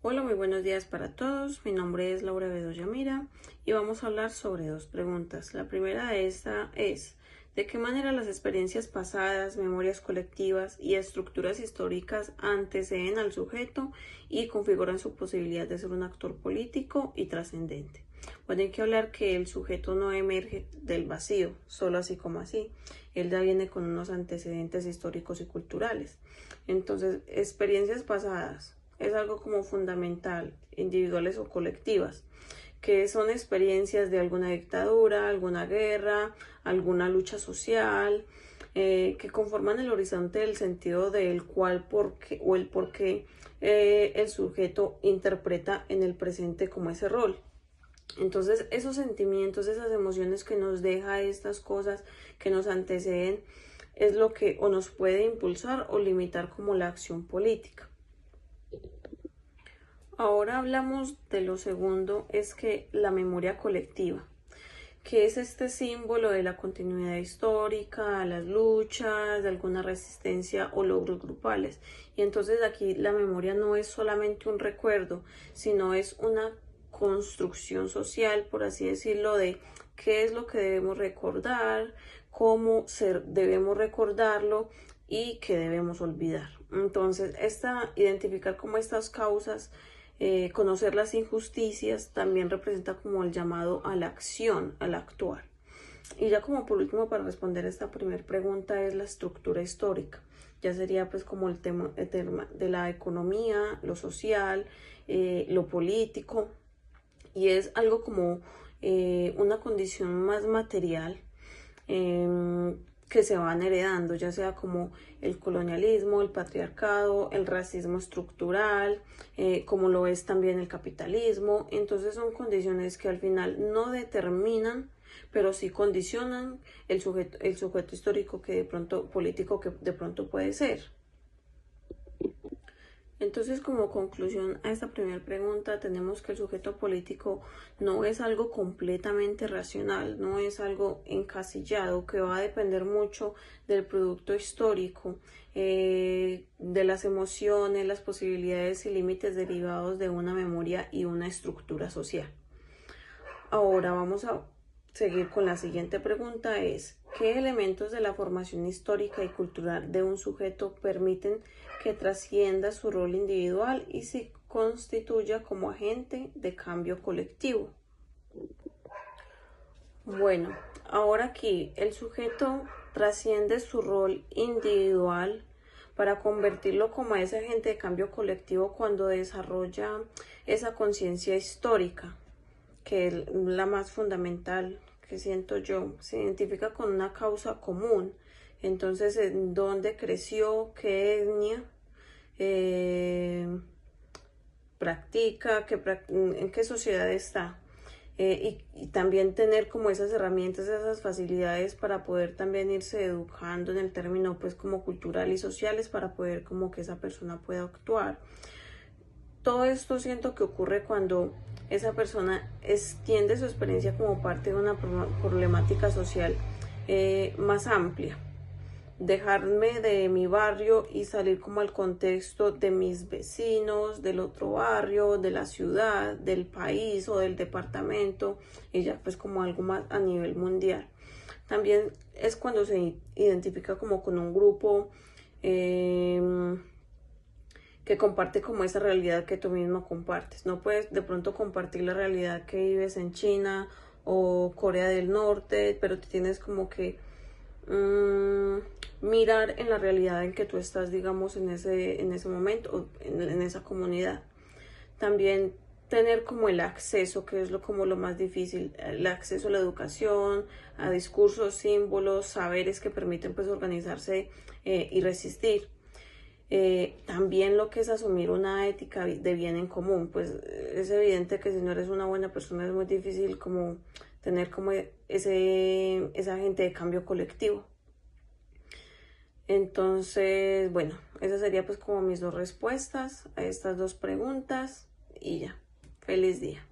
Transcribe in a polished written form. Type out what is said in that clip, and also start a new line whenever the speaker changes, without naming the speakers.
Hola, muy buenos días para todos. Mi nombre es Laura Bedoya Mira y vamos a hablar sobre dos preguntas. La primera de esta es: ¿de qué manera las experiencias pasadas, memorias colectivas y estructuras históricas anteceden al sujeto y configuran su posibilidad de ser un actor político y trascendente? Bueno, hay que hablar que el sujeto no emerge del vacío, solo así como así. Él ya viene con unos antecedentes históricos y culturales. Entonces, experiencias pasadas es algo como fundamental, individuales o colectivas, que son experiencias de alguna dictadura, alguna guerra, alguna lucha social, que conforman el horizonte del sentido del cual, por qué, o el por qué el sujeto interpreta en el presente como ese rol. Entonces, esos sentimientos, esas emociones que nos deja estas cosas que nos anteceden, es lo que o nos puede impulsar o limitar como la acción política. Ahora hablamos de lo segundo, es que la memoria colectiva, que es este símbolo de la continuidad histórica, las luchas, de alguna resistencia o logros grupales. Y entonces aquí la memoria no es solamente un recuerdo, sino es una construcción social, por así decirlo, de qué es lo que debemos recordar, debemos recordarlo y qué debemos olvidar. Entonces, identificar como estas causas, conocer las injusticias, también representa como el llamado a la acción, al actuar. Y ya como por último, para responder esta primera pregunta, es la estructura histórica. Ya sería pues como el tema de la economía, lo social, lo político, y es algo como una condición más material, que se van heredando, ya sea como el colonialismo, el patriarcado, el racismo estructural, como lo es también el capitalismo. Entonces son condiciones que al final no determinan, pero sí condicionan el sujeto histórico que de pronto, político que de pronto puede ser. Entonces, como conclusión a esta primera pregunta, tenemos que el sujeto político no es algo completamente racional, no es algo encasillado, que va a depender mucho del producto histórico, de las emociones, las posibilidades y límites derivados de una memoria y una estructura social. Ahora vamos a seguir con la siguiente pregunta: ¿qué elementos de la formación histórica y cultural de un sujeto permiten que trascienda su rol individual y se constituya como agente de cambio colectivo? Bueno, ahora aquí el sujeto trasciende su rol individual para convertirlo como ese agente de cambio colectivo cuando desarrolla esa conciencia histórica, que es la más fundamental que siento yo. Se identifica con una causa común. Entonces, ¿en dónde creció? ¿Qué etnia practica? ¿En qué sociedad está? Y también tener como esas herramientas, esas facilidades para poder también irse educando en el término pues como cultural y sociales, para poder como que esa persona pueda actuar. Todo esto siento que ocurre cuando esa persona extiende su experiencia como parte de una problemática social más amplia. Dejarme de mi barrio y salir como al contexto de mis vecinos, del otro barrio, de la ciudad, del país o del departamento, y ya pues como algo más a nivel mundial. También es cuando se identifica como con un grupo que comparte como esa realidad que tú mismo compartes. No puedes de pronto compartir la realidad que vives en China o Corea del Norte, pero te tienes como que mirar en la realidad en que tú estás, digamos, en ese momento, en esa comunidad. También tener como el acceso, que es como lo más difícil, el acceso a la educación, a discursos, símbolos, saberes que permiten pues organizarse y resistir. También lo que es asumir una ética de bien en común, pues es evidente que si no eres una buena persona es muy difícil como tener como esa agente de cambio colectivo. Entonces, bueno, esas serían pues como mis dos respuestas a estas dos preguntas y ya. Feliz día.